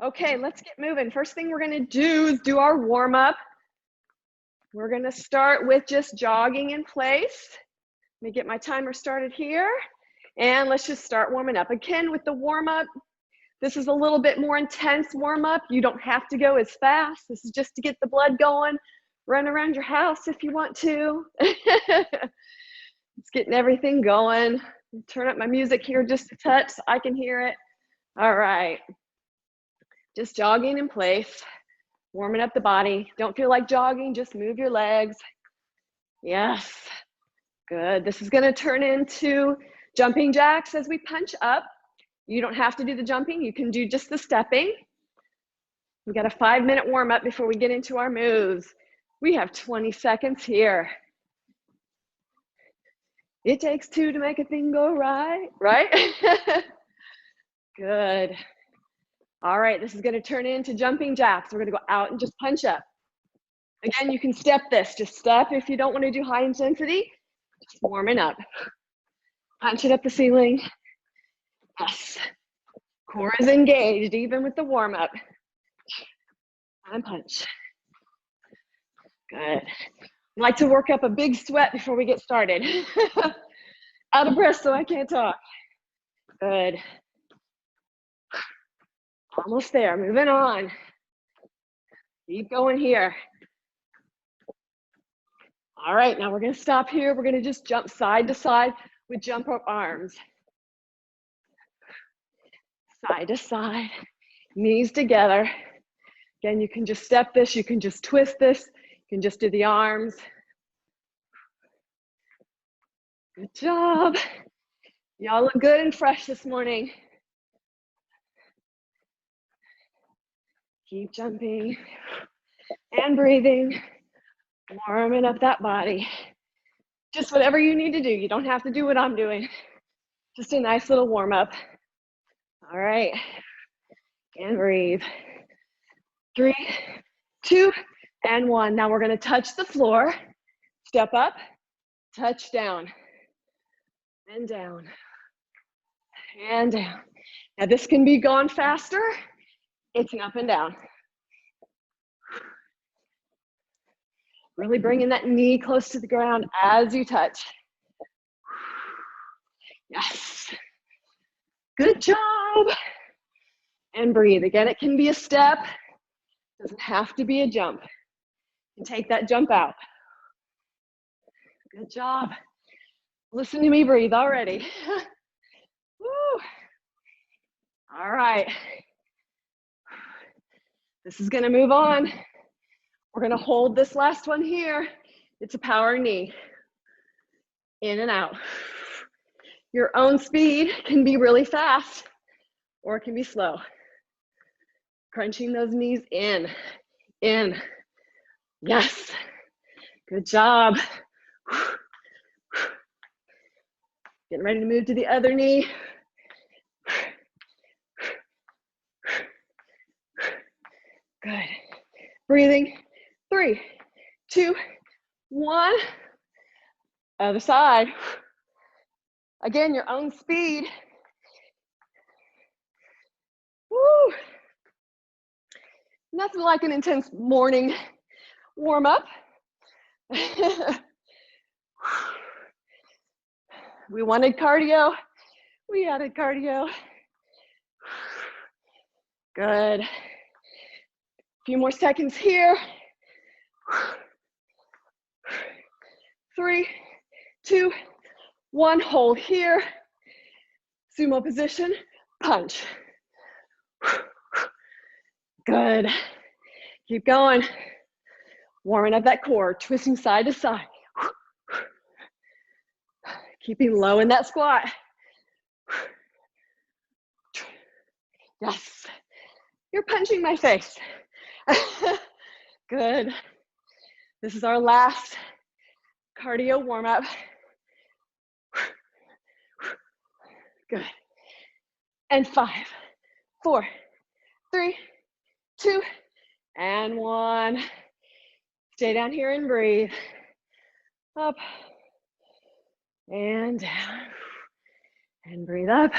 Okay, let's get moving. First thing we're gonna do is do our warm up. We're gonna start with just jogging in place. Let me get my timer started here. And let's just start warming up. Again, with the warm up, this is a little bit more intense warm up. You don't have to go as fast. This is just to get the blood going. Run around your house if you want to. It's getting everything going. Turn up my music here just a touch so I can hear it. All right. Just jogging in place, warming up the body. Don't feel like jogging, just move your legs. Yes, good. This is gonna turn into jumping jacks as we punch up. You don't have to do the jumping, you can do just the stepping. We got a 5-minute warm up before we get into our moves. We have 20 seconds here. It takes 2 to make a thing go right, right? Good. All right, this is gonna turn into jumping jacks. We're gonna go out and just punch up. Again, you can step this. Just step if you don't wanna do high intensity. Just warming up. Punch it up the ceiling. Yes. Core is engaged, even with the warm up. And punch. Good. I like to work up a big sweat before we get started. Out of breath so I can't talk. Good. Almost there, moving on. Keep going here. All right, now we're gonna stop here. We're gonna just jump side to side with jump rope arms. Side to side, knees together. Again, you can just step this, you can just twist this, you can just do the arms. Good job. Y'all look good and fresh this morning. Keep jumping and breathing, warming up that body. Just whatever you need to do. You don't have to do what I'm doing. Just a nice little warm up. All right, and breathe. 3, 2, and 1. Now we're gonna touch the floor. Step up, touch down, and down, and down. Now this can be gone faster. It's an up and down. Really bringing that knee close to the ground as you touch. Yes. Good job. And breathe. Again, it can be a step. It doesn't have to be a jump. You can take that jump out. Good job. Listen to me breathe already. Woo. All right. This is gonna move on. We're gonna hold this last one here. It's a power knee. In and out. Your own speed can be really fast or it can be slow. Crunching those knees in. Yes. Good job. Getting ready to move to the other knee. Good. Breathing. 3, 2, 1. Other side. Again, your own speed. Woo. Nothing like an intense morning warm up. We wanted cardio. We added cardio. Good. A few more seconds here. 3, 2, 1. Hold here. Sumo position. Punch. Good. Keep going. Warming up that core. Twisting side to side. Keeping low in that squat. Yes. You're punching my face. Good. This is our last cardio warm up. Good. And 5, 4, 3, 2, and 1. Stay down here and breathe. Up and down. And breathe up.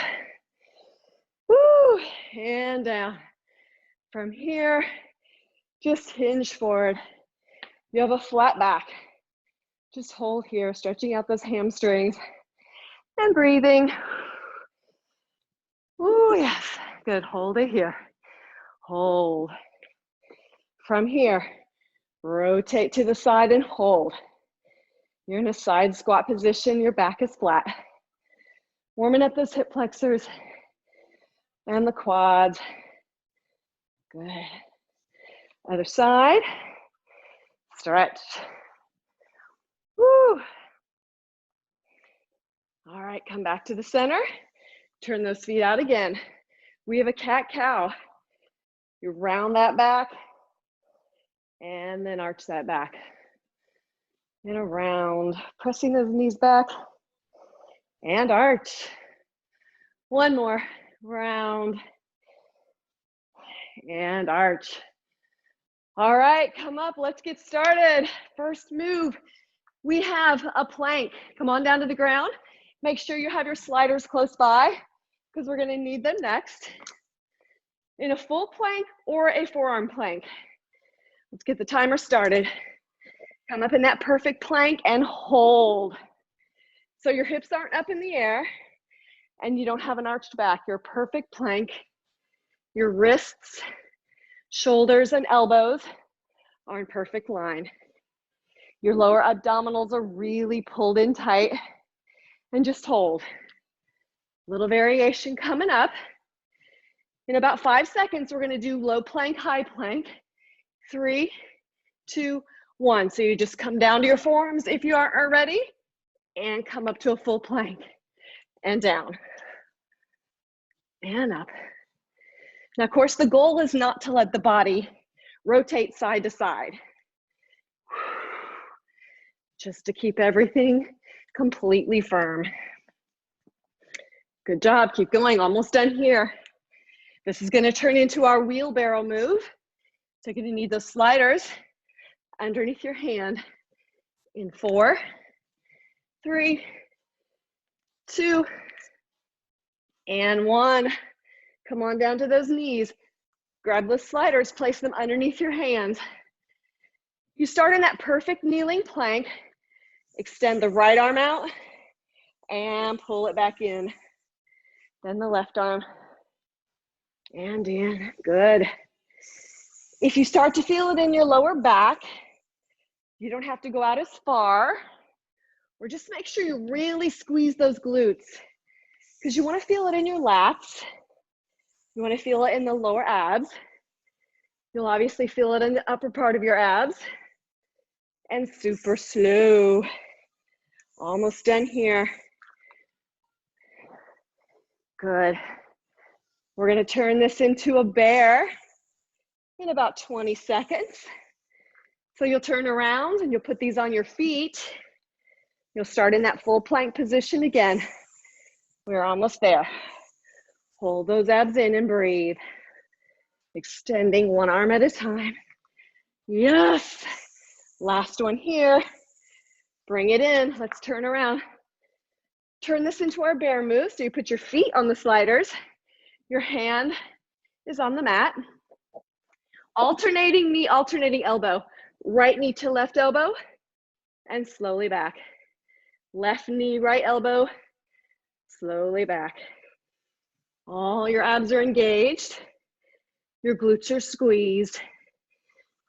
Woo, and down. From here, just hinge forward. You have a flat back. Just hold here, stretching out those hamstrings and breathing. Ooh, yes, good, hold it here. Hold. From here, rotate to the side and hold. You're in a side squat position, your back is flat. Warming up those hip flexors and the quads. Good. Other side, stretch. Woo. All right, come back to the center. Turn those feet out again. We have a cat-cow. You round that back and then arch that back. And around, pressing those knees back and arch. One more, round and arch. All right, come up, let's get started. First move, we have a plank. Come on down to the ground. Make sure you have your sliders close by because we're gonna need them next. In a full plank or a forearm plank. Let's get the timer started. Come up in that perfect plank and hold. So your hips aren't up in the air and you don't have an arched back. You're a perfect plank. Your wrists, shoulders, and elbows are in perfect line. Your lower abdominals are really pulled in tight and just hold. Little variation coming up. In about 5 seconds, we're gonna do low plank, high plank. 3, 2, 1. So you just come down to your forearms if you aren't already and come up to a full plank and down and up. Now, of course, the goal is not to let the body rotate side to side. Just to keep everything completely firm. Good job, keep going, almost done here. This is gonna turn into our wheelbarrow move. So you're gonna need those sliders underneath your hand in 4, 3, 2, and 1. Come on down to those knees. Grab those sliders, place them underneath your hands. You start in that perfect kneeling plank. Extend the right arm out and pull it back in. Then the left arm and in, good. If you start to feel it in your lower back, you don't have to go out as far, or just make sure you really squeeze those glutes because you want to feel it in your lats. You want to feel it in the lower abs. You'll obviously feel it in the upper part of your abs. And super slow. Almost done here. Good. We're going to turn this into a bear in about 20 seconds. So you'll turn around and you'll put these on your feet. You'll start in that full plank position again. We're almost there. Hold those abs in and breathe. Extending one arm at a time. Yes. Last one here. Bring it in. Let's turn around. Turn this into our bear move. So you put your feet on the sliders. Your hand is on the mat. Alternating knee, alternating elbow. Right knee to left elbow and slowly back. Left knee, right elbow, slowly back. All your abs are engaged. Your glutes are squeezed.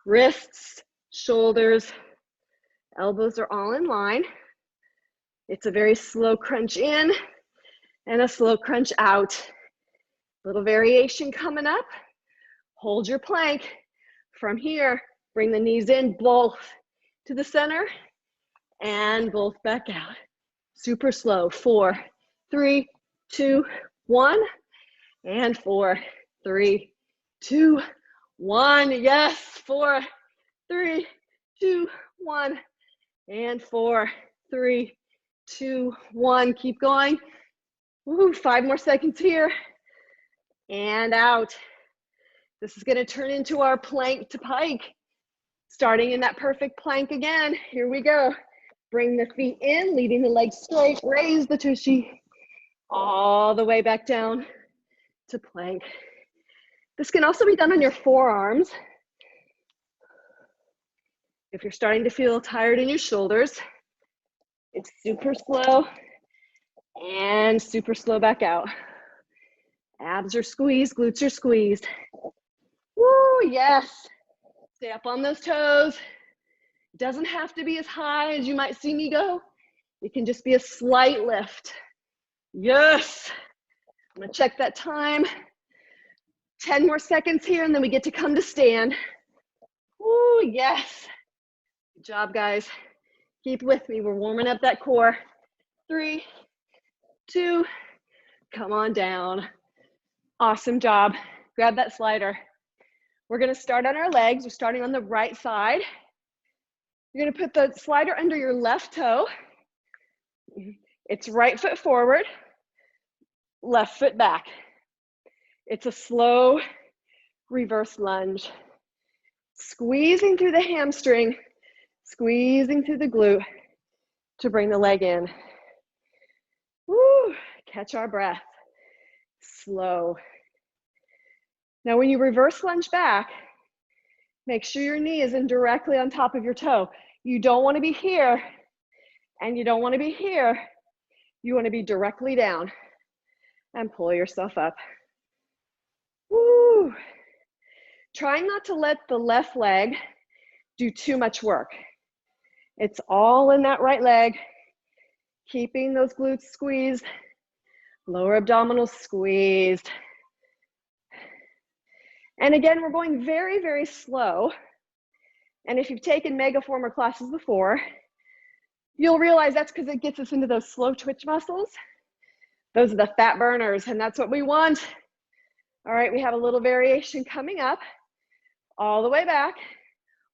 Wrists, shoulders, elbows are all in line. It's a very slow crunch in and a slow crunch out. Little variation coming up. Hold your plank. From here, bring the knees in, both to the center and both back out. Super slow. 4, 3, 2, 1. And 4, 3, 2, 1. Yes. 4, 3, 2, 1. And 4, 3, 2, 1. Keep going. Woo, 5 more seconds here. And out. This is going to turn into our plank to pike. Starting in that perfect plank again. Here we go. Bring the feet in, leading the legs straight. Raise the tushy all the way back down to plank. This can also be done on your forearms. If you're starting to feel tired in your shoulders, it's super slow and super slow back out. Abs are squeezed, glutes are squeezed. Woo, yes. Stay up on those toes. Doesn't have to be as high as you might see me go. It can just be a slight lift. Yes. I'm gonna check that time. 10 more seconds here and then we get to come to stand. Woo, yes. Good job, guys. Keep with me. We're warming up that core. 3, 2, come on down. Awesome job. Grab that slider. We're gonna start on our legs. We're starting on the right side. You're gonna put the slider under your left toe. It's right foot forward, left foot back. It's a slow reverse lunge. Squeezing through the hamstring, squeezing through the glute to bring the leg in. Woo, catch our breath. Slow. Now when you reverse lunge back, make sure your knee is in directly on top of your toe. You don't want to be here and you don't want to be here. You want to be directly down and pull yourself up. Woo. Trying not to let the left leg do too much work. It's all in that right leg, keeping those glutes squeezed, lower abdominals squeezed. And again, we're going very, very slow. And if you've taken Megaformer classes before, you'll realize that's because it gets us into those slow twitch muscles. Those are the fat burners, and that's what we want. All right, we have a little variation coming up. All the way back.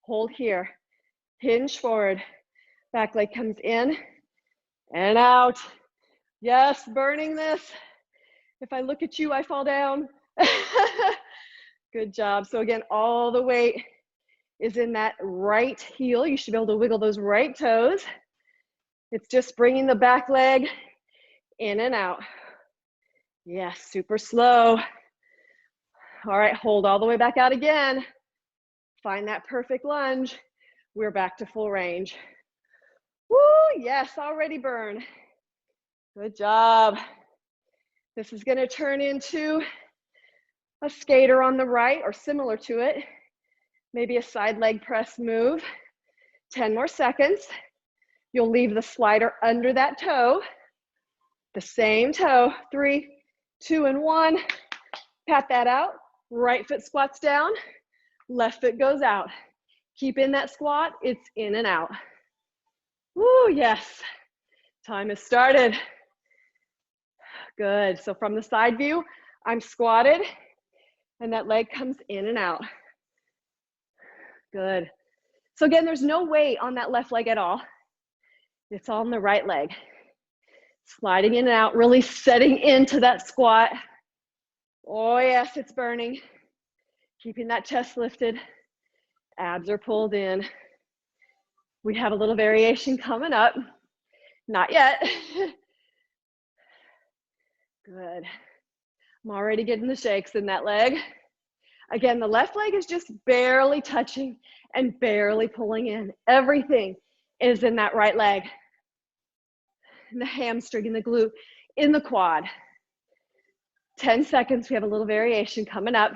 Hold here. Hinge forward. Back leg comes in and out. Yes, burning this. If I look at you, I fall down. Good job. So again, all the weight is in that right heel. You should be able to wiggle those right toes. It's just bringing the back leg in and out. Yes, super slow. All right, hold all the way back out again. Find that perfect lunge. We're back to full range. Woo, yes, already burn. Good job. This is gonna turn into a skater on the right or similar to it. Maybe a side leg press move. 10 more seconds. You'll leave the slider under that toe. The same toe. 3, 2, and 1. Pat that out. Right foot squats down. Left foot goes out. Keep in that squat. It's in and out. Woo, yes. Time has started. Good. So from the side view, I'm squatted and that leg comes in and out. Good. So again, there's no weight on that left leg at all. It's all on the right leg. Sliding in and out, really setting into that squat. Oh yes, it's burning. Keeping that chest lifted. Abs are pulled in. We have a little variation coming up. Not yet. Good. I'm already getting the shakes in that leg. Again, the left leg is just barely touching and barely pulling in. Everything is in that right leg. In the hamstring, in the glute, in the quad. 10 seconds, we have a little variation coming up.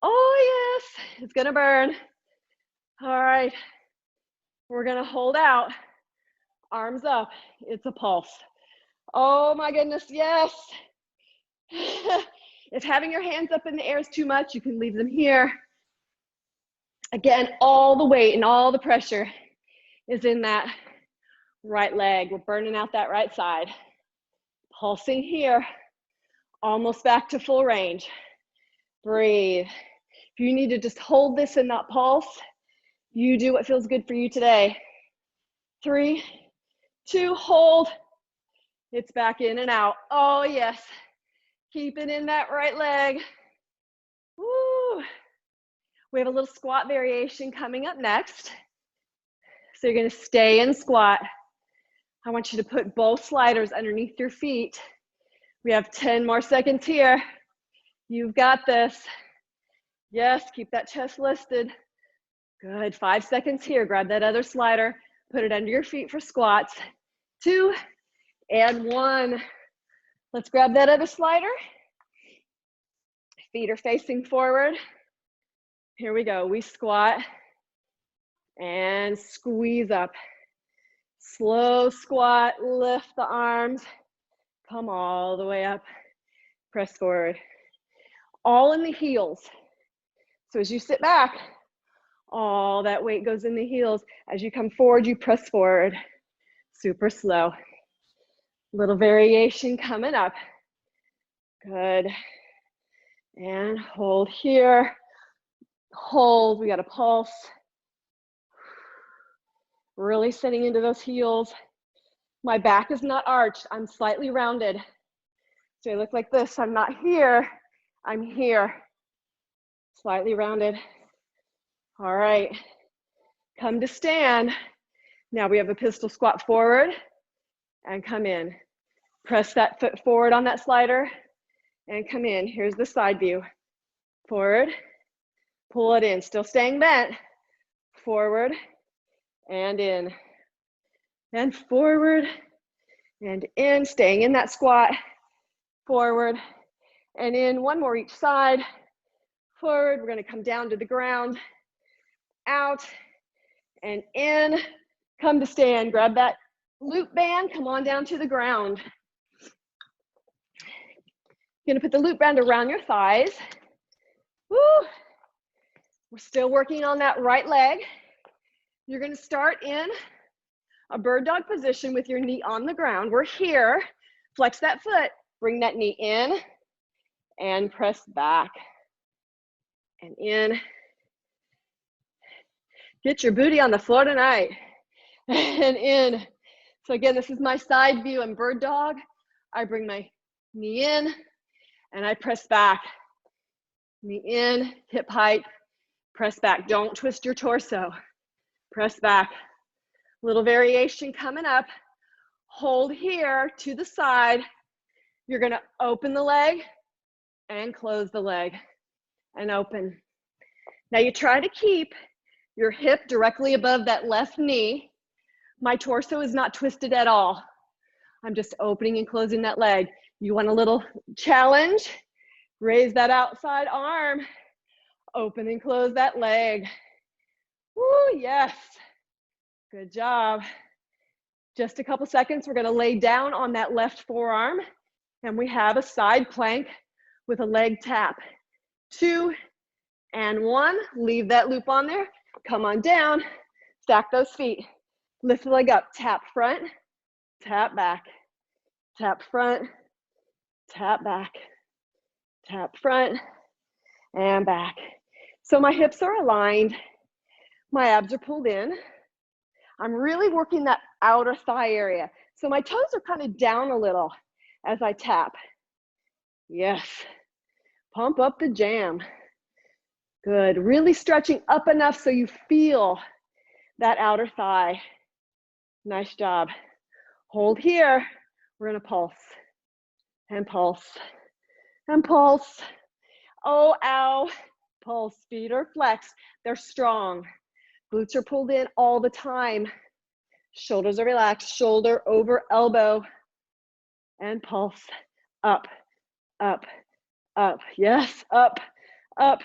Oh yes, it's gonna burn. All right, we're gonna hold out. Arms up, it's a pulse. Oh my goodness, yes. If having your hands up in the air is too much, you can leave them here. Again, all the weight and all the pressure is in that right leg. We're burning out that right side. Pulsing here, almost back to full range. Breathe. If you need to just hold this and not pulse, you do what feels good for you today. 3, 2, hold. It's back in and out. Oh yes. Keep it in that right leg. Woo. We have a little squat variation coming up next. So you're gonna stay in squat. I want you to put both sliders underneath your feet. We have 10 more seconds here. You've got this. Yes, keep that chest lifted. Good, 5 seconds here. Grab that other slider, put it under your feet for squats. 2 and 1. Let's grab that other slider. Feet are facing forward. Here we go. We squat and squeeze up. Slow squat, lift the arms, come all the way up, press forward. All in the heels. So as you sit back, all that weight goes in the heels. As you come forward, you press forward. Super slow. Little variation coming up. Good. And hold here. Hold, we got a pulse. Really sitting into those heels. My back is not arched, I'm slightly rounded. So I look like this, I'm not here, I'm here. Slightly rounded. All right, come to stand. Now we have a pistol squat forward and come in. Press that foot forward on that slider and come in. Here's the side view. Forward, pull it in, still staying bent. Forward and in. And forward and in, staying in that squat. Forward and in, one more each side. Forward, we're gonna come down to the ground. Out and in, come to stand. Grab that loop band, come on down to the ground. You're gonna put the loop band around your thighs. Woo! We're still working on that right leg. You're gonna start in a bird dog position with your knee on the ground. We're here, flex that foot, bring that knee in and press back and in. Get your booty on the floor tonight and in. So again, this is my side view in bird dog. I bring my knee in and I press back. Knee in, hip height, press back. Don't twist your torso. Press back. Little variation coming up. Hold here to the side. You're gonna open the leg and close the leg and open. Now you try to keep your hip directly above that left knee. My torso is not twisted at all. I'm just opening and closing that leg. You want a little challenge? Raise that outside arm. Open and close that leg. Woo, yes. Good job. Just a couple seconds, we're gonna lay down on that left forearm and we have a side plank with a leg tap. 2 and 1, leave that loop on there. Come on down, stack those feet. Lift the leg up, tap front, tap back, tap front, tap back, tap front, and back. So my hips are aligned, my abs are pulled in. I'm really working that outer thigh area. So my toes are kind of down a little as I tap. Yes, pump up the jam. Good, really stretching up enough so you feel that outer thigh. Nice job. Hold here, we're gonna pulse, and pulse, and pulse. Oh, ow, pulse, feet are flexed, they're strong. Glutes are pulled in all the time. Shoulders are relaxed, shoulder over elbow, and pulse, up, up, up. Yes, up, up.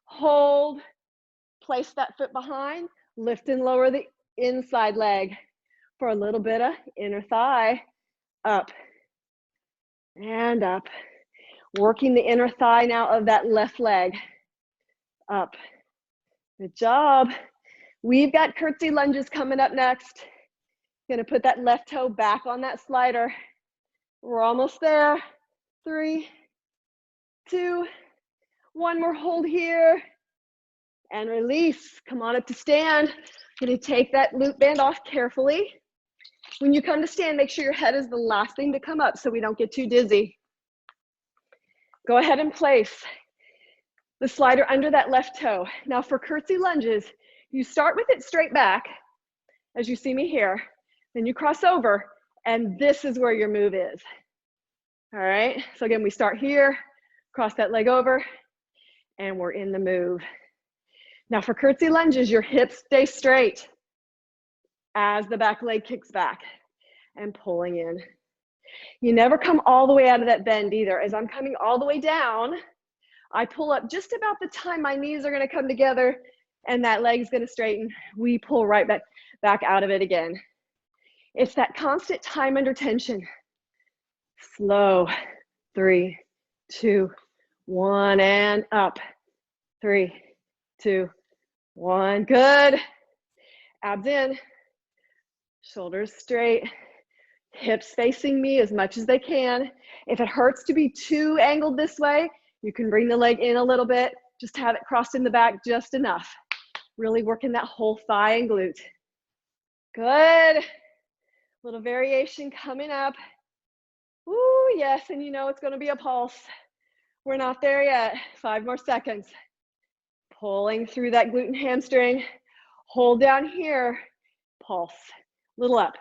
Hold, place that foot behind, lift and lower the inside leg for a little bit of inner thigh, up and up. Working the inner thigh now of that left leg, up. Good job. We've got curtsy lunges coming up next. Gonna put that left toe back on that slider. We're almost there. 3, 2, 1 more hold here. And release. Come on up to stand. Gonna take that loop band off carefully. When you come to stand, make sure your head is the last thing to come up so we don't get too dizzy. Go ahead and place the slider under that left toe. Now for curtsy lunges, you start with it straight back, as you see me here. Then you cross over, and this is where your move is. All right, so again, we start here, cross that leg over, and we're in the move. Now for curtsy lunges, your hips stay straight as the back leg kicks back and pulling in. You never come all the way out of that bend either. As I'm coming all the way down, I pull up just about the time my knees are gonna come together and that leg's gonna straighten. We pull right back out of it again. It's that constant time under tension. Slow, 3, 2, 1, and up. 3, 2, 1, good. Abs in, shoulders straight, hips facing me as much as they can. If it hurts to be too angled this way, you can bring the leg in a little bit, just have it crossed in the back just enough. Really working that whole thigh and glute. Good. Little variation coming up. Ooh, yes, and you know it's gonna be a pulse. We're not there yet. 5 more seconds. Pulling through that glute and hamstring. Hold down here, pulse. Little up,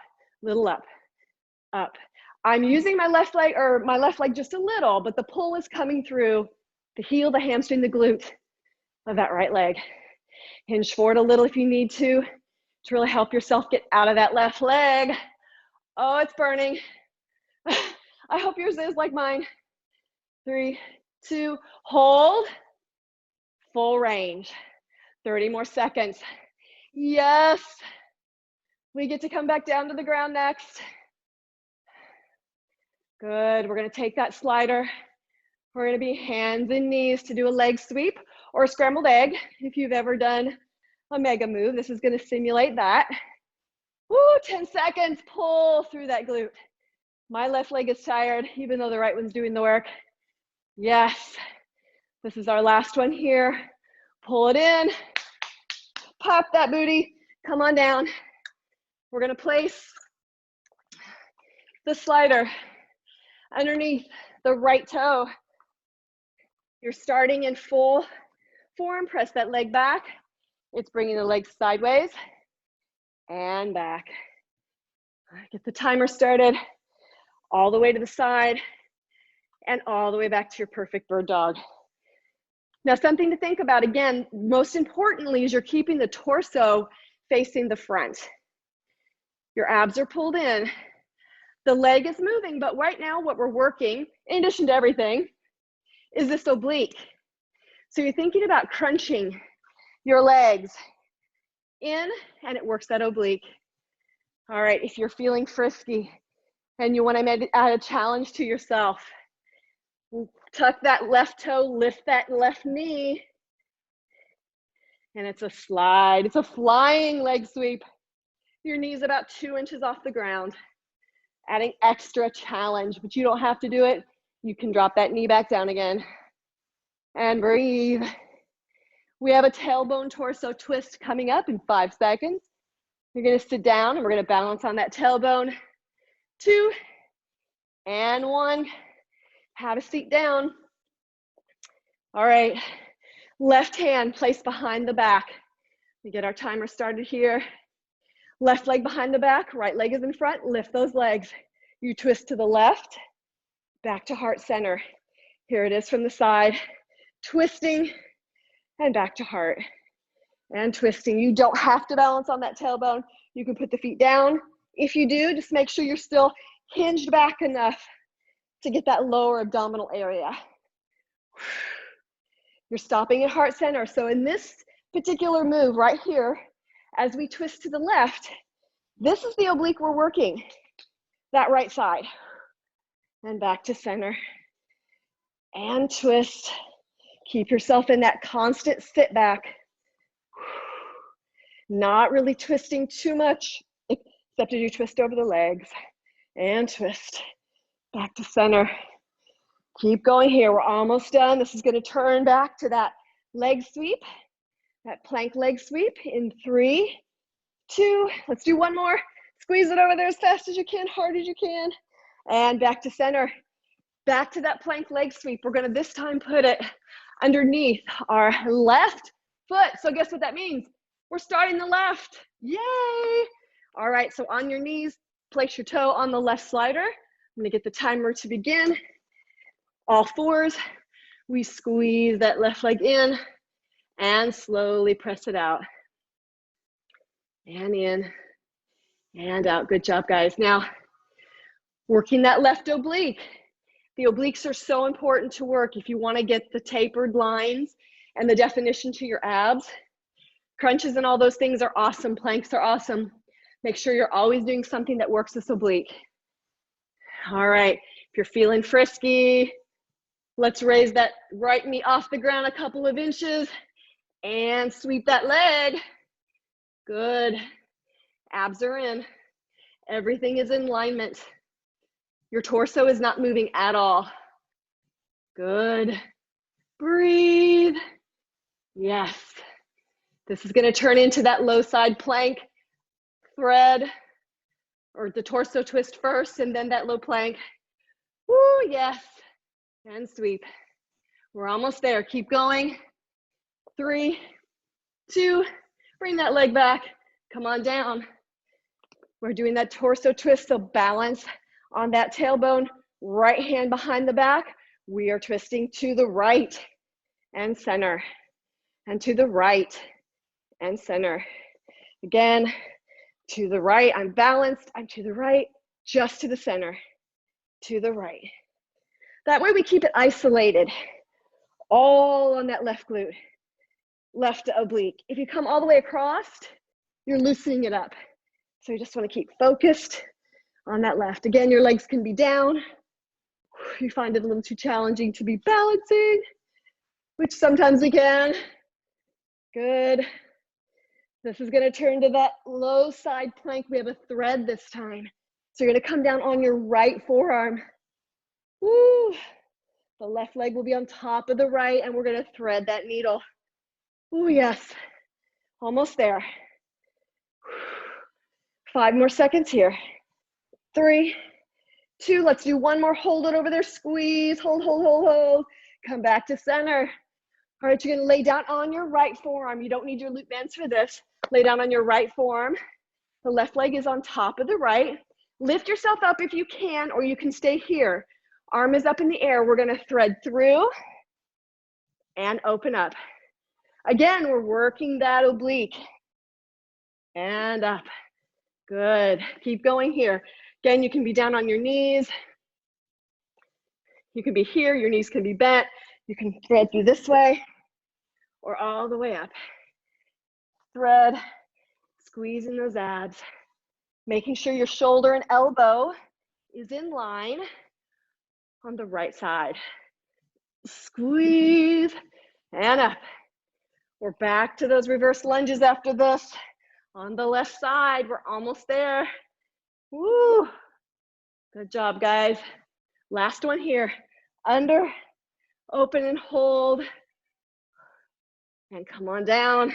up. I'm using my left leg just a little, but the pull is coming through the heel, the hamstring, the glute of that right leg. Hinge forward a little if you need to really help yourself get out of that left leg. Oh, it's burning. I hope yours is like mine. 3, 2, hold. Full range. 30 more seconds. Yes. We get to come back down to the ground next. Good. We're going to take that slider. We're going to be hands and knees to do a leg sweep or a scrambled egg. If you've ever done a mega move, this is going to simulate that. Woo, 10 seconds. Pull through that glute. My left leg is tired, even though the right one's doing the work. Yes. This is our last one here. Pull it in. Pop that booty. Come on down. We're going to place the slider underneath the right toe. You're starting in full form. Press that leg back. It's bringing the leg sideways and back. Get the timer started. All the way to the side and all the way back to your perfect bird dog. Now, something to think about, again, most importantly, is you're keeping the torso facing the front. Your abs are pulled in. The leg is moving, but right now what we're working, in addition to everything, is this oblique. So you're thinking about crunching your legs in, and it works that oblique. All right, if you're feeling frisky and you want to add a challenge to yourself, tuck that left toe, lift that left knee, and it's a slide. It's a flying leg sweep. Your knee's about 2 inches off the ground, adding extra challenge, but you don't have to do it. You can drop that knee back down again and breathe. We have a tailbone torso twist coming up in 5 seconds. You're going to sit down and we're going to balance on that tailbone. 2 and 1. Have a seat down. All right, left hand placed behind the back. We get our timer started here. Left leg behind the back, right leg is in front, lift those legs. You twist to the left, back to heart center. Here it is from the side, twisting and back to heart and twisting. You don't have to balance on that tailbone. You can put the feet down. If you do, just make sure you're still hinged back enough to get that lower abdominal area. You're stopping at heart center. So in this particular move right here, as we twist to the left, this is the oblique we're working, that right side. And back to center. And twist. Keep yourself in that constant sit back. Not really twisting too much, except as you twist over the legs. And twist. Back to center. Keep going here. We're almost done. This is going to turn back to that leg sweep, that plank leg sweep in 3, 2. Let's do one more. Squeeze it over there as fast as you can, hard as you can. And back to center. Back to that plank leg sweep. We're going to this time put it underneath our left foot. So guess what that means? We're starting the left. Yay! All right, so on your knees, place your toe on the left slider. I'm going to get the timer to begin. All fours. We squeeze that left leg in and slowly press it out. And in and out. Good job, guys. Now, working that left oblique. The obliques are so important to work if you want to get the tapered lines and the definition to your abs. Crunches and all those things are awesome. Planks are awesome. Make sure you're always doing something that works this oblique. All right, if you're feeling frisky, let's raise that right knee off the ground a couple of inches and sweep that leg. Good. Abs are in. Everything is in alignment. Your torso is not moving at all. Good. Breathe. Yes. This is going to turn into that low side plank thread, or the torso twist first and then that low plank. Woo, yes. And sweep. We're almost there. Keep going. 3, 2, bring that leg back. Come on down. We're doing that torso twist, so balance on that tailbone, right hand behind the back. We are twisting to the right and center, and to the right and center. Again, to the right, I'm balanced, I'm to the right, just to the center, to the right. That way we keep it isolated, all on that left glute, left oblique. If you come all the way across, you're loosening it up. So you just want to keep focused on that left. Again, your legs can be down. If you find it a little too challenging to be balancing, which sometimes we can. Good. This is going to turn to that low side plank. We have a thread this time. So you're going to come down on your right forearm. Woo. The left leg will be on top of the right, and we're going to thread that needle. Oh, yes. Almost there. 5 more seconds here. 3, 2, let's do one more. Hold it over there. Squeeze. Hold, hold, hold, hold. Come back to center. All right, you're going to lay down on your right forearm. You don't need your loop bands for this. Lay down on your right forearm. The left leg is on top of the right. Lift yourself up if you can, or you can stay here. Arm is up in the air. We're going to thread through and open up. Again, we're working that oblique. And up. Good. Keep going here. Again, you can be down on your knees. You can be here. Your knees can be bent. You can thread through this way or all the way up. Thread, squeezing those abs. Making sure your shoulder and elbow is in line on the right side. Squeeze and up. We're back to those reverse lunges after this. On the left side, we're almost there. Woo! Good job, guys. Last one here. Under, open and hold. And come on down.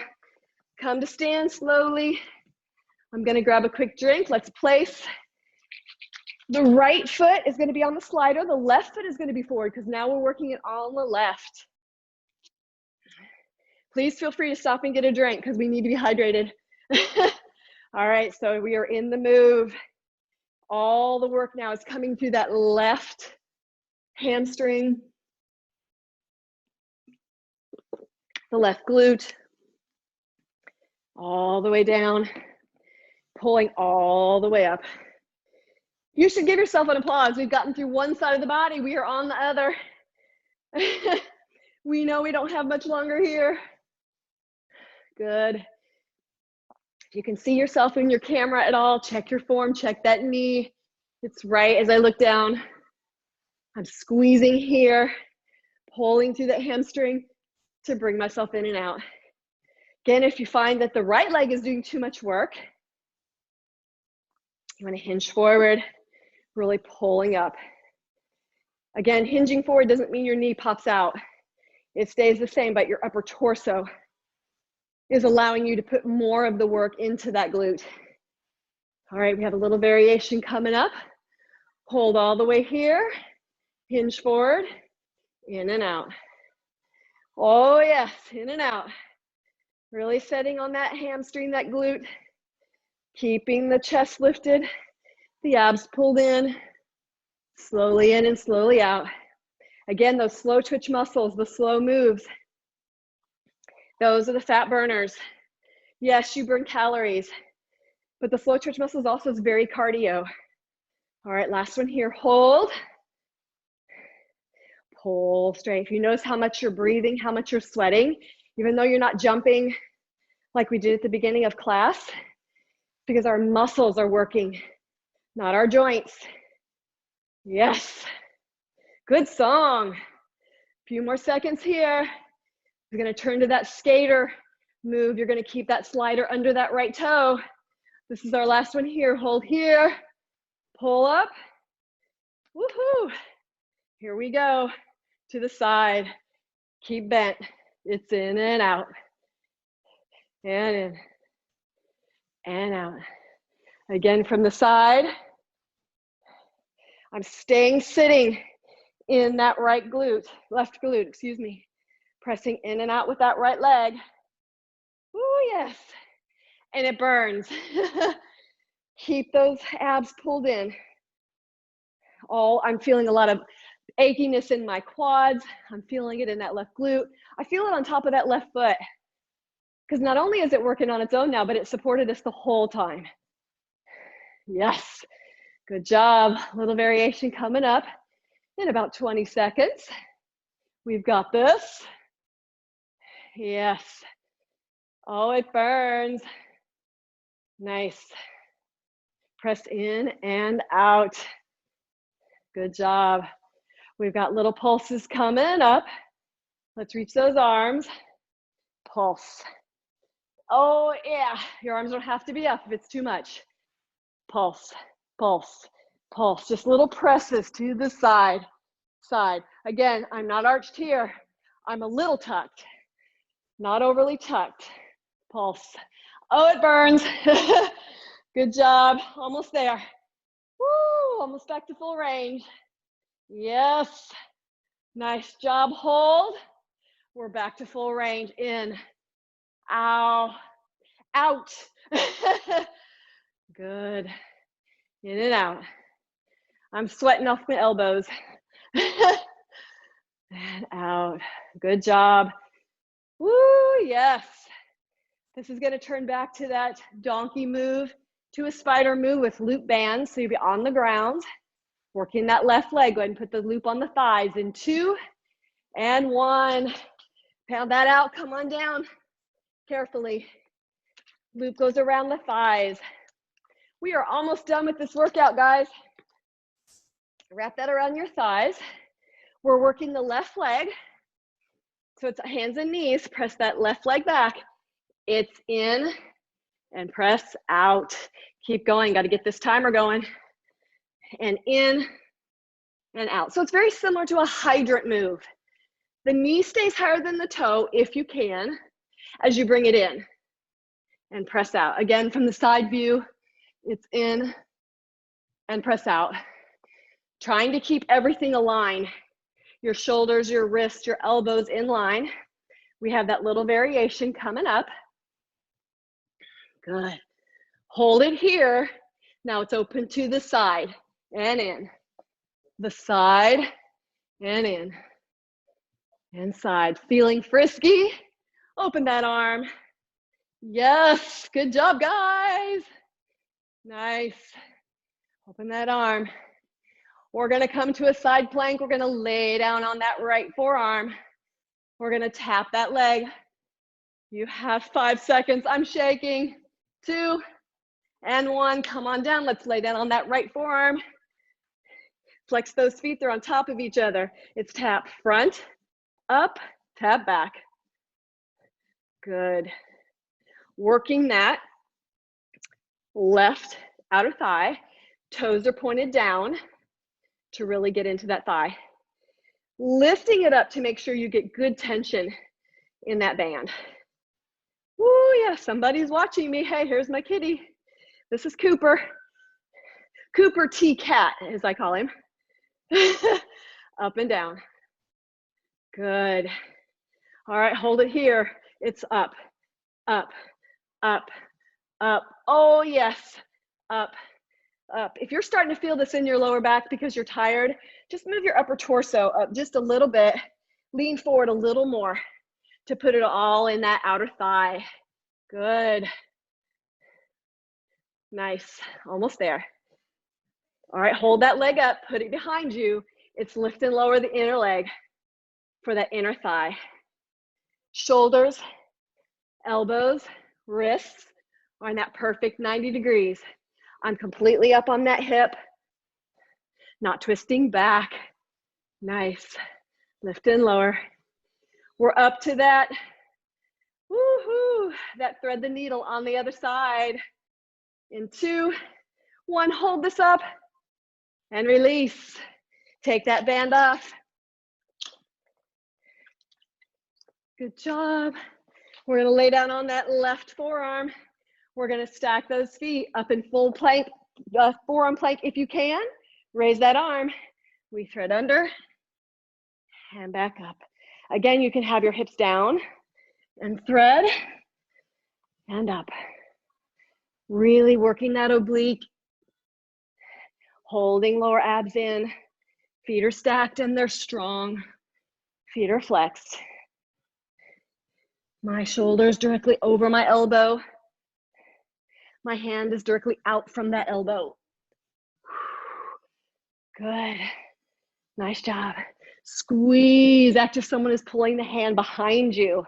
Come to stand slowly. I'm gonna grab a quick drink. Let's place. The right foot is gonna be on the slider. The left foot is gonna be forward because now we're working it all on the left. Please feel free to stop and get a drink because we need to be hydrated. All right, so we are in the move. All the work now is coming through that left hamstring, the left glute, all the way down, pulling all the way up. You should give yourself an applause. We've gotten through one side of the body. We are on the other. We know we don't have much longer here. Good. If you can see yourself in your camera at all, check your form, check that knee. It's right as I look down. I'm squeezing here, pulling through that hamstring to bring myself in and out. Again, if you find that the right leg is doing too much work, you want to hinge forward, really pulling up. Again, hinging forward doesn't mean your knee pops out. It stays the same, but your upper torso is allowing you to put more of the work into that glute. All right, we have a little variation coming up. Hold all the way here, hinge forward, in and out. Oh yes, in and out. Really setting on that hamstring, that glute, keeping the chest lifted, the abs pulled in, slowly in and slowly out. Again, those slow twitch muscles, the slow moves, those are the fat burners. Yes, you burn calories, but the slow twitch muscles also is very cardio. All right, last one here, hold. Pull straight. If you notice how much you're breathing, how much you're sweating, even though you're not jumping like we did at the beginning of class, because our muscles are working, not our joints. Yes, good song. Few more seconds here. You're gonna turn to that skater move. You're gonna keep that slider under that right toe. This is our last one here. Hold here, pull up. Woohoo! Here we go, to the side. Keep bent. It's in and out. And in, and out. Again, from the side. I'm staying sitting in that right glute, left glute, excuse me. Pressing in and out with that right leg. Ooh, yes. And it burns. Keep those abs pulled in. I'm feeling a lot of achiness in my quads. I'm feeling it in that left glute. I feel it on top of that left foot. Because not only is it working on its own now, but it supported us the whole time. Yes, good job. Little variation coming up in about 20 seconds. We've got this. Yes. Oh, it burns. Nice. Press in and out. Good job. We've got little pulses coming up. Let's reach those arms. Pulse. Oh, yeah. Your arms don't have to be up if it's too much. Pulse, pulse, pulse. Just little presses to the side. Again, I'm not arched here. I'm a little tucked, not overly tucked. Pulse. Oh, it burns. Good job. Almost there. Woo, almost back to full range. Yes. Nice job. Hold. We're back to full range. In. Ow. Out. Good. In and out. I'm sweating off my elbows. And out. Good job. Woo, yes. This is gonna turn back to that donkey move to a spider move with loop bands. So you'll be on the ground, working that left leg. Go ahead and put the loop on the thighs in 2 and 1. Pound that out, come on down carefully. Loop goes around the thighs. We are almost done with this workout, guys. Wrap that around your thighs. We're working the left leg. So it's hands and knees. Press that left leg back. It's in and press out. Keep going. Got to get this timer going. And in and out. So it's very similar to a hydrant move. The knee stays higher than the toe if you can as you bring it in and press out. Again, from the side view, it's in and press out. Trying to keep everything aligned. Your shoulders, your wrists, your elbows in line. We have that little variation coming up. Good. Hold it here. Now it's open to the side and in. The side and in. And side. Feeling frisky? Open that arm. Yes. Good job, guys. Nice. Open that arm. We're going to come to a side plank. We're going to lay down on that right forearm. We're going to tap that leg. You have 5 seconds. I'm shaking. 2 and 1. Come on down. Let's lay down on that right forearm. Flex those feet. They're on top of each other. It's tap front, up, tap back. Good. Working that left outer thigh. Toes are pointed down to really get into that thigh. Lifting it up to make sure you get good tension in that band. Woo, yeah, somebody's watching me. Hey, here's my kitty. This is Cooper. Cooper T Cat, as I call him. Up and down. Good. All right, hold it here. It's up, up, up, up. Oh, yes. Up, up. If you're starting to feel this in your lower back because you're tired, just move your upper torso up just a little bit. Lean forward a little more to put it all in that outer thigh. Good. Nice. Almost there. All right, hold that leg up, put it behind you. It's lift and lower the inner leg for that inner thigh. Shoulders, elbows, wrists are in that perfect 90 degrees. I'm completely up on that hip, not twisting back. Nice. Lift and lower. We're up to that, woohoo, that thread the needle on the other side. In 2, 1, hold this up and release. Take that band off. Good job. We're gonna lay down on that left forearm. We're gonna stack those feet up in full plank, forearm plank if you can. Raise that arm. We thread under and back up. Again, you can have your hips down and thread and up. Really working that oblique. Holding lower abs in. Feet are stacked and they're strong. Feet are flexed. My shoulders directly over my elbow. My hand is directly out from that elbow. Good. Nice job. Squeeze. Act if someone is pulling the hand behind you.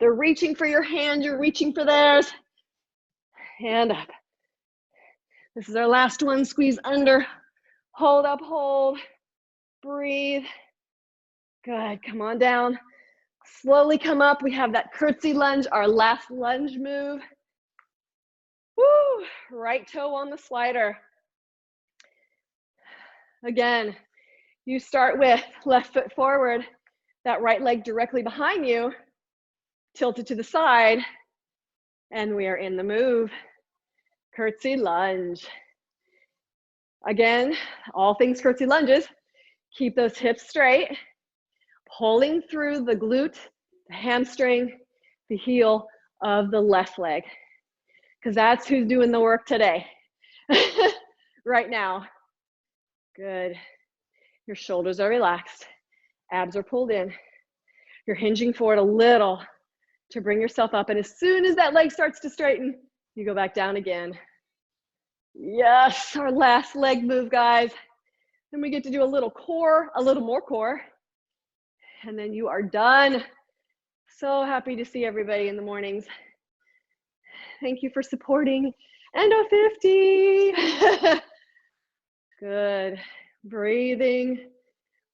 They're reaching for your hand. You're reaching for theirs. Hand up. This is our last one. Squeeze under. Hold up, hold. Breathe. Good. Come on down. Slowly come up. We have that curtsy lunge, our last lunge move. Woo! Right toe on the slider. Again, you start with left foot forward, that right leg directly behind you, tilted to the side, and we are in the move. Curtsy lunge. Again, all things curtsy lunges. Keep those hips straight, pulling through the glute, the hamstring, the heel of the left leg, because that's who's doing the work today, right now. Good. Your shoulders are relaxed. Abs are pulled in. You're hinging forward a little to bring yourself up, and as soon as that leg starts to straighten, you go back down again. Yes, our last leg move, guys. Then we get to do a little core, a little more core, and then you are done. So happy to see everybody in the mornings. Thank you for supporting Endo50. Good. Breathing.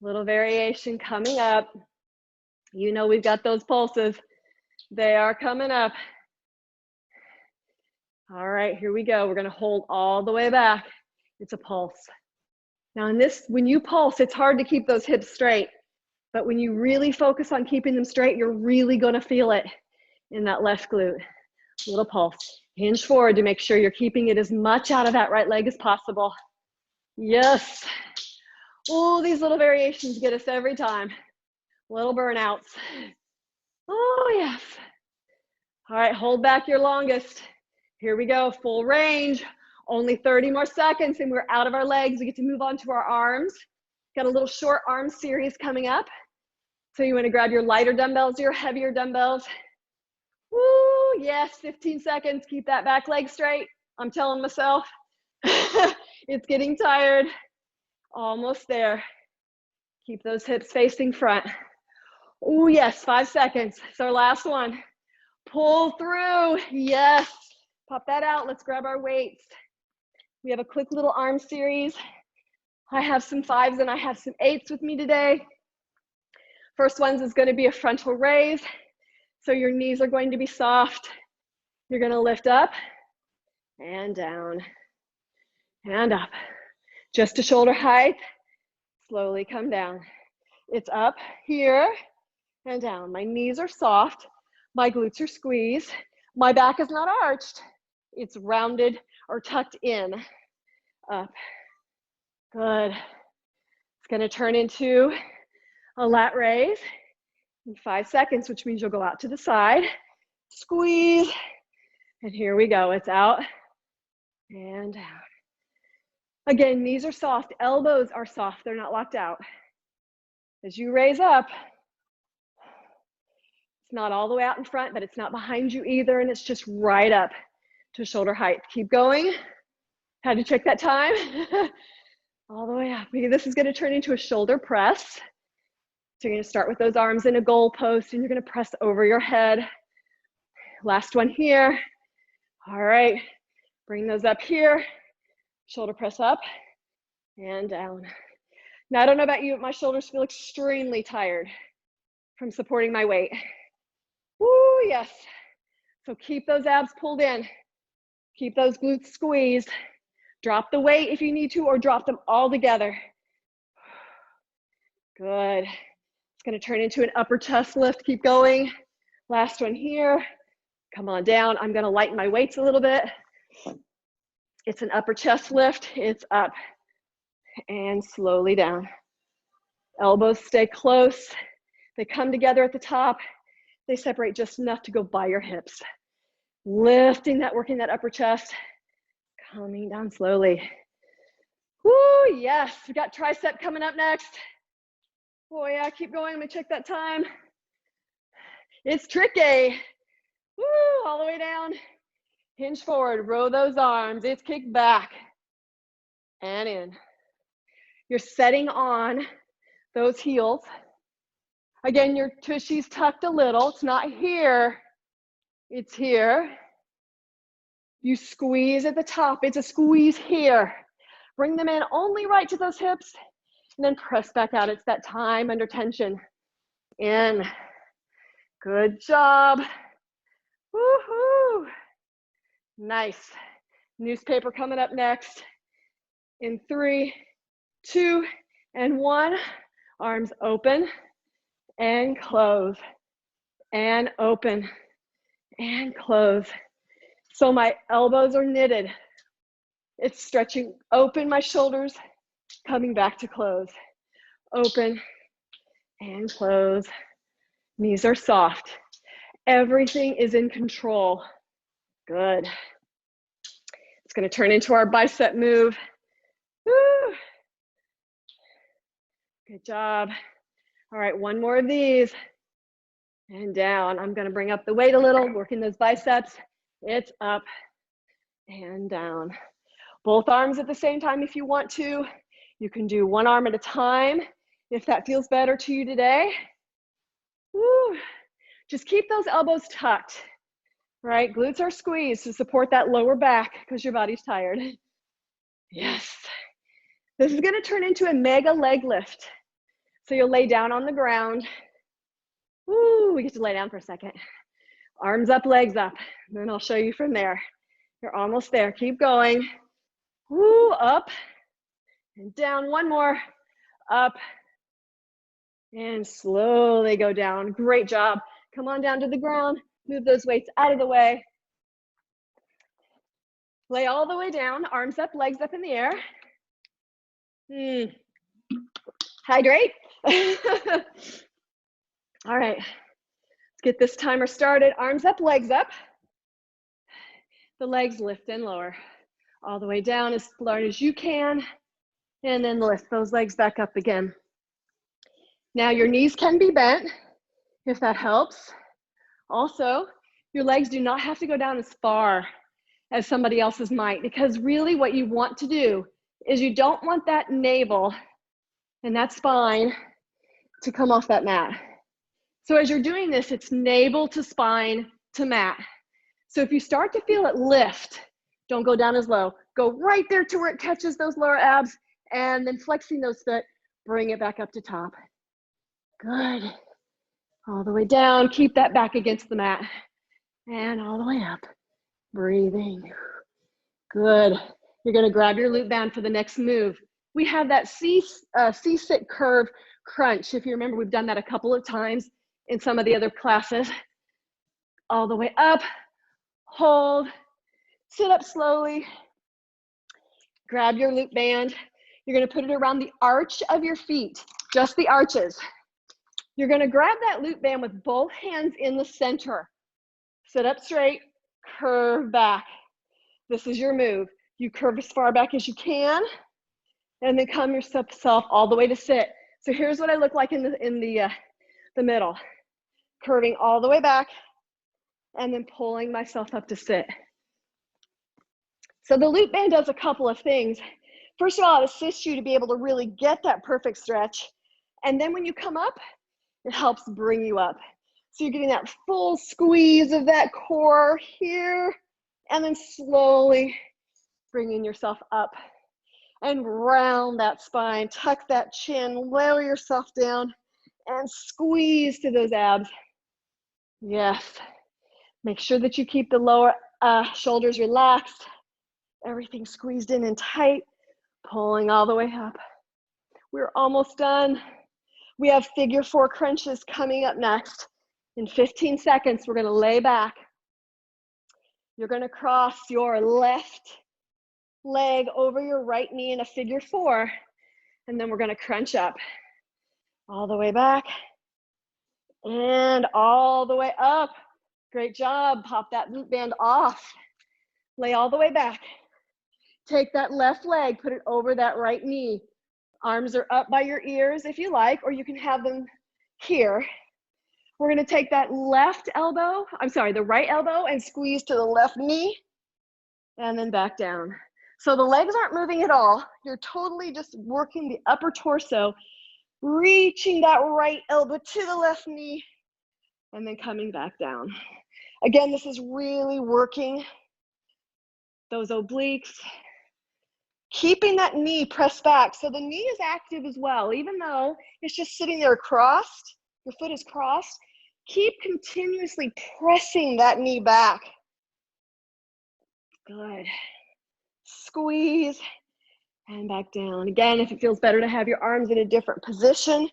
Little variation coming up. You know we've got those pulses. They are coming up. All right, here we go. We're going to hold all the way back. It's a pulse. Now in this, when you pulse, it's hard to keep those hips straight. But when you really focus on keeping them straight, you're really going to feel it in that left glute. Little pulse. Hinge forward to make sure you're keeping it as much out of that right leg as possible. Yes. Oh, these little variations get us every time. Little burnouts. Oh, yes. All right, hold back your longest. Here we go, full range. Only 30 more seconds and we're out of our legs. We get to move on to our arms. Got a little short arm series coming up. So you want to grab your lighter dumbbells, your heavier dumbbells. Woo, yes, 15 seconds. Keep that back leg straight. I'm telling myself. It's getting tired. Almost there. Keep those hips facing front. Oh, yes, 5 seconds. It's our last one. Pull through. Yes. Pop that out. Let's grab our weights. We have a quick little arm series. I have some 5s and I have some 8s with me today. First ones is going to be a frontal raise. So your knees are going to be soft. You're going to lift up and down and up. Just to shoulder height. Slowly come down. It's up here and down. My knees are soft. My glutes are squeezed. My back is not arched. It's rounded or tucked in. Up. Good. It's going to turn into a lat raise in 5 seconds, which means you'll go out to the side, squeeze, and here we go. It's out and down. Again, knees are soft, elbows are soft, they're not locked out. As you raise up, it's not all the way out in front, but it's not behind you either, and it's just right up to shoulder height. Keep going. Had to check that time. All the way up. This is gonna turn into a shoulder press. So you're gonna start with those arms in a goal post, and you're gonna press over your head. Last one here. All right, bring those up here. Shoulder press up and down. Now, I don't know about you, but my shoulders feel extremely tired from supporting my weight. Woo, yes. So keep those abs pulled in. Keep those glutes squeezed. Drop the weight if you need to, or drop them all together. Good. It's gonna turn into an upper chest lift. Keep going. Last one here. Come on down. I'm gonna lighten my weights a little bit. It's an upper chest lift. It's up and slowly down. Elbows stay close. They come together at the top. They separate just enough to go by your hips. Lifting that, working that upper chest. Coming down slowly. Woo, yes. We got tricep coming up next. Oh yeah, keep going. Let me check that time. It's tricky. Woo, all the way down. Hinge forward, row those arms. It's kick back and in. You're setting on those heels. Again, your tushy's tucked a little. It's not here, it's here. You squeeze at the top. It's a squeeze here. Bring them in only right to those hips, and then press back out. It's that time under tension. In. Good job. Woohoo. Nice. Newspaper coming up next. In 3, 2, and 1. Arms open and close and open and close. So my elbows are knitted. It's stretching open my shoulders, coming back to close. Open and close. Knees are soft. Everything is in control. Good. It's going to turn into our bicep move. Woo. Good job. All right, one more of these. And down. I'm going to bring up the weight a little, working those biceps. It's up and down. Both arms at the same time if you want to. You can do one arm at a time if that feels better to you today. Woo. Just keep those elbows tucked, right? Glutes are squeezed to support that lower back because your body's tired. Yes. This is going to turn into a mega leg lift. So you'll lay down on the ground. Woo, we get to lay down for a second. Arms up, legs up. And then I'll show you from there. You're almost there. Keep going. Woo, up and down. One more. Up and slowly go down. Great job. Come on down to the ground. Move those weights out of the way. Lay all the way down. Arms up, legs up in the air. Hydrate. All right. Let's get this timer started. Arms up, legs up. The legs lift and lower. All the way down as far as you can. And then lift those legs back up again. Now your knees can be bent if that helps. Also, your legs do not have to go down as far as somebody else's might, because really what you want to do is you don't want that navel and that spine to come off that mat. So as you're doing this, it's navel to spine to mat. So if you start to feel it lift, don't go down as low. Go right there to where it catches those lower abs, and then flexing those foot, bring it back up to top. Good. All the way down, keep that back against the mat. And all the way up, breathing. Good. You're gonna grab your loop band for the next move. We have that C-sit curve crunch. If you remember, we've done that a couple of times in some of the other classes. All the way up, hold, sit up slowly, grab your loop band. You're gonna put it around the arch of your feet, just the arches. You're gonna grab that loop band with both hands in the center. Sit up straight, curve back. This is your move. You curve as far back as you can. and then come yourself all the way to sit. So here's what I look like in the middle. Curving all the way back and then pulling myself up to sit. So the loop band does a couple of things. First of all, it assists you to be able to really get that perfect stretch. And then when you come up, it helps bring you up. So you're getting that full squeeze of that core here, and then slowly bringing yourself up and round that spine, tuck that chin, lower yourself down, and squeeze to those abs. Yes. Make sure that you keep the lower shoulders relaxed, everything squeezed in and tight, pulling all the way up. We're almost done. We have figure 4 crunches coming up next. In 15 seconds, we're gonna lay back. You're gonna cross your left leg over your right knee in a figure 4, and then we're gonna crunch up. All the way back, and all the way up. Great job, pop that glute band off. Lay all the way back. Take that left leg, put it over that right knee. Arms are up by your ears if you like, or you can have them here. We're gonna take that the right elbow and squeeze to the left knee, and then back down. So the legs aren't moving at all. You're totally just working the upper torso, reaching that right elbow to the left knee, and then coming back down. Again, this is really working those obliques, keeping that knee pressed back. So the knee is active as well, even though it's just sitting there crossed, your foot is crossed, keep continuously pressing that knee back. Good. Squeeze and back down. Again, if it feels better to have your arms in a different position,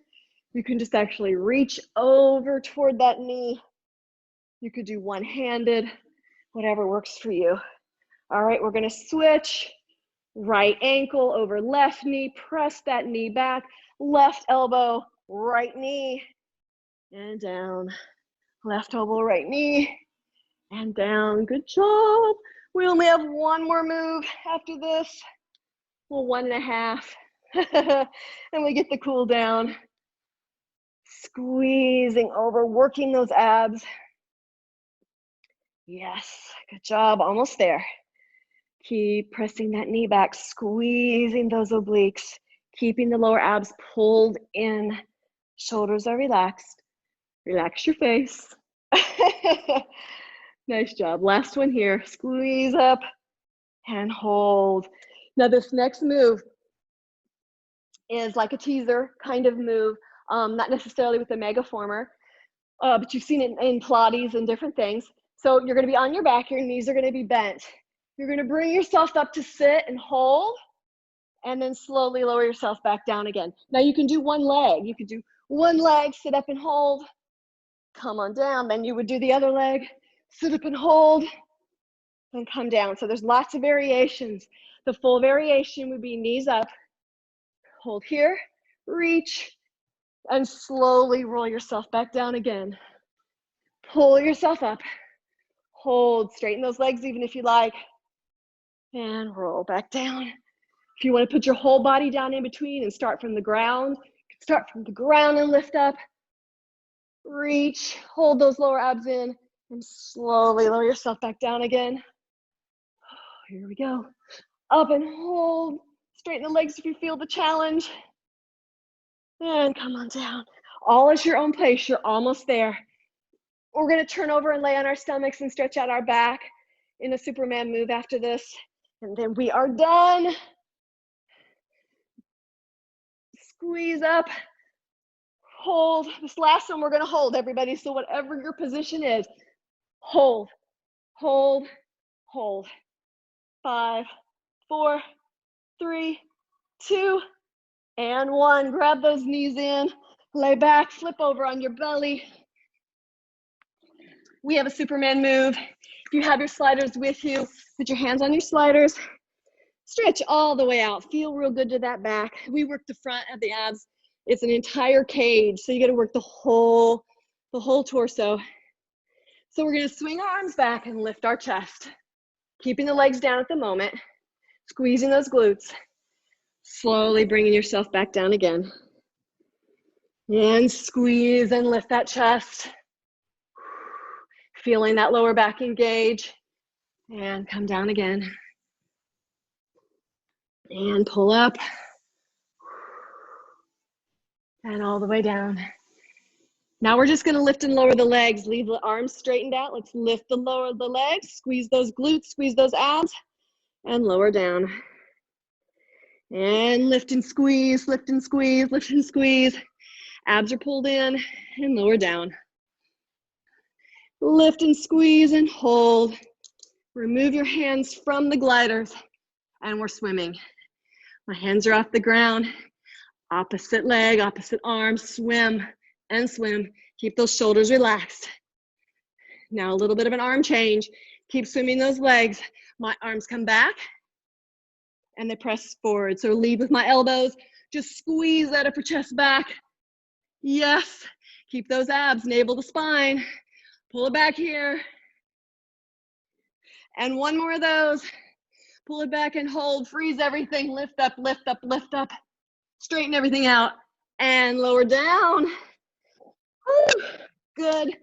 you can just actually reach over toward that knee. You could do one-handed, whatever works for you. All right, we're gonna switch. Right ankle over left knee, press that knee back, left elbow, right knee, and down. Left elbow, right knee, and down. Good job. We only have one more move after this. Well, 1.5. And we get the cool down. Squeezing over, working those abs. Yes, good job, almost there. Keep pressing that knee back, squeezing those obliques, keeping the lower abs pulled in. Shoulders are relaxed. Relax your face. Nice job. Last one here. Squeeze up and hold. Now this next move is like a teaser kind of move, not necessarily with the Megaformer, but you've seen it in Pilates and different things. So you're gonna be on your back, your knees are gonna be bent. You're gonna bring yourself up to sit and hold, and then slowly lower yourself back down again. Now you can do one leg. You could do one leg, sit up and hold, come on down. Then you would do the other leg, sit up and hold, and come down. So there's lots of variations. The full variation would be knees up, hold here, reach, and slowly roll yourself back down again. Pull yourself up, hold, straighten those legs even if you like, and roll back down. If you want to put your whole body down in between and start from the ground, start from the ground and lift up, reach, hold those lower abs in, and slowly lower yourself back down again. Here we go. Up and hold, straighten the legs if you feel the challenge, and come on down. All at your own pace, you're almost there. We're gonna turn over and lay on our stomachs and stretch out our back in a Superman move after this, and then we are done. Squeeze up, hold. This last one we're gonna hold, everybody, so whatever your position is, hold, hold, hold. 5, 4, 3, 2, and 1. Grab those knees in, lay back, flip over on your belly. We have a Superman move. If you have your sliders with you, put your hands on your sliders, stretch all the way out. Feel real good to that back. We work the front of the abs. It's an entire cage, so you gotta work the whole torso. So we're gonna swing our arms back and lift our chest, keeping the legs down at the moment, squeezing those glutes. Slowly bringing yourself back down again. And squeeze and lift that chest. Feeling that lower back engage. And come down again. And pull up. And all the way down. Now we're just gonna lift and lower the legs. Leave the arms straightened out. Let's lift and lower the legs. Squeeze those glutes, squeeze those abs. And lower down. And lift and squeeze, lift and squeeze, lift and squeeze. Abs are pulled in and lower down. Lift and squeeze and hold. Remove your hands from the gliders and we're swimming. My hands are off the ground. Opposite leg, opposite arm, swim and swim. Keep those shoulders relaxed. Now a little bit of an arm change. Keep swimming those legs. My arms come back and they press forward. So lead with my elbows. Just squeeze that upper chest back. Yes. Keep those abs, navel to spine. Pull it back here. And one more of those. Pull it back and hold. Freeze everything. Lift up, lift up, lift up. Straighten everything out. And lower down. Woo. Good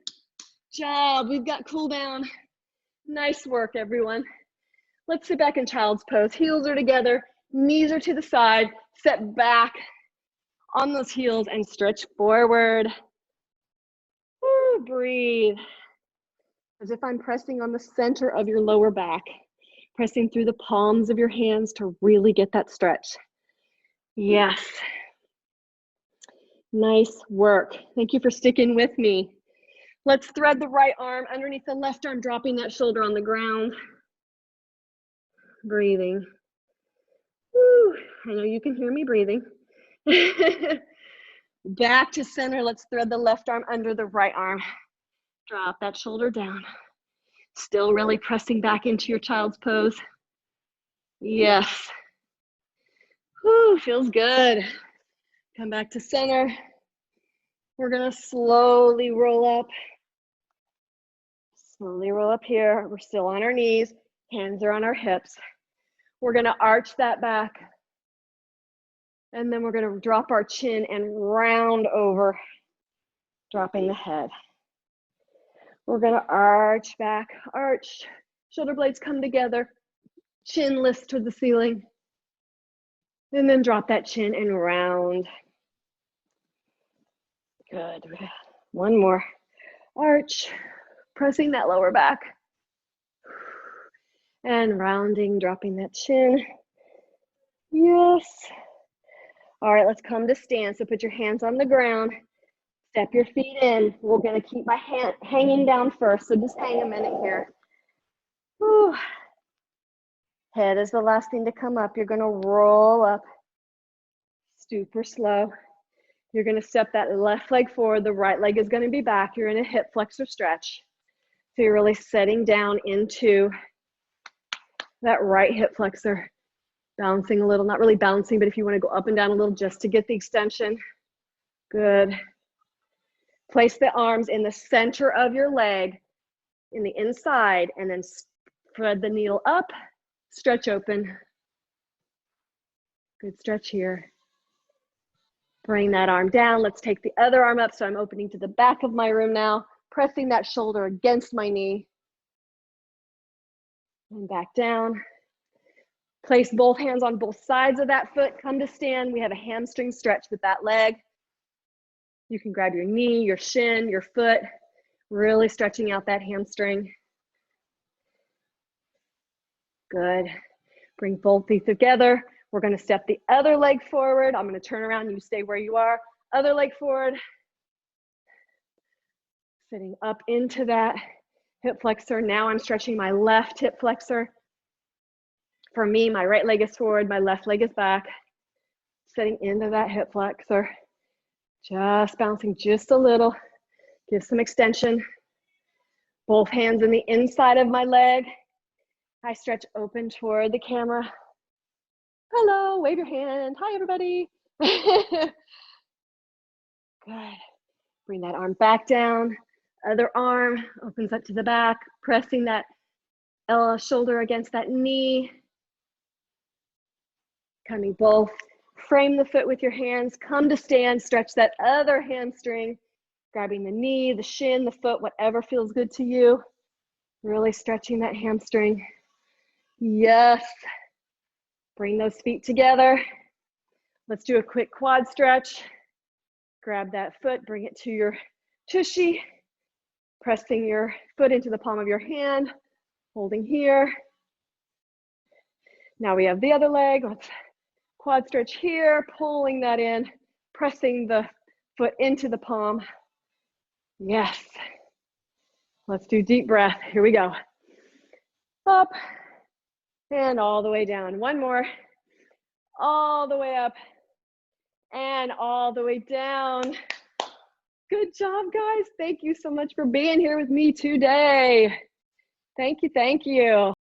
job. We've got cool down. Nice work, everyone. Let's sit back in child's pose. Heels are together. Knees are to the side. Set back on those heels and stretch forward. Woo. Breathe. As if I'm pressing on the center of your lower back. Pressing through the palms of your hands to really get that stretch. Yes. Nice work. Thank you for sticking with me. Let's thread the right arm underneath the left arm, dropping that shoulder on the ground. Breathing. Woo. I know you can hear me breathing. Back to center. Let's thread the left arm under the right arm. Drop that shoulder down. Still really pressing back into your child's pose. Yes. Whew, feels good. Come back to center. We're gonna slowly roll up. Slowly roll up here. We're still on our knees. Hands are on our hips. We're gonna arch that back. And then we're gonna drop our chin and round over, dropping the head. We're gonna arch back, arch. Shoulder blades come together. Chin lifts to the ceiling. And then drop that chin and round. Good. One more. Arch. Pressing that lower back. And rounding, dropping that chin. Yes. All right, let's come to stand. So put your hands on the ground. Step your feet in. We're gonna keep my hand hanging down first. So just hang a minute here. Whew. Head is the last thing to come up. You're gonna roll up. Super slow. You're gonna step that left leg forward. The right leg is gonna be back. You're in a hip flexor stretch. So you're really setting down into that right hip flexor. Bouncing a little, not really bouncing, but if you wanna go up and down a little just to get the extension. Good. Place the arms in the center of your leg, in the inside, and then thread the needle up, stretch open. Good stretch here. Bring that arm down. Let's take the other arm up. So I'm opening to the back of my room now, pressing that shoulder against my knee. And back down. Place both hands on both sides of that foot. Come to stand. We have a hamstring stretch with that leg. You can grab your knee, your shin, your foot, really stretching out that hamstring. Good. Bring both feet together. We're gonna step the other leg forward. I'm gonna turn around, you stay where you are. Other leg forward. Sitting up into that hip flexor. Now I'm stretching my left hip flexor. For me, my right leg is forward, my left leg is back. Sitting into that hip flexor. Just bouncing just a little. Give some extension. Both hands in the inside of my leg. I stretch open toward the camera. Hello, wave your hand. Hi, everybody. Good. Bring that arm back down. Other arm opens up to the back, pressing that shoulder against that knee. Coming both frame the foot with your hands. Come to stand, stretch that other hamstring, grabbing the knee, the shin, the foot, whatever feels good to you. Really stretching that hamstring. Yes. Bring those feet together. Let's do a quick quad stretch. Grab that foot, bring it to your tushy, pressing your foot into the palm of your hand, holding here. Now we have the other leg. Let's quad stretch here, pulling that in, pressing the foot into the palm. Yes. Let's do deep breath. Here we go. Up and all the way down. One more. All the way up and all the way down. Good job, guys. Thank you so much for being here with me today. Thank you, thank you.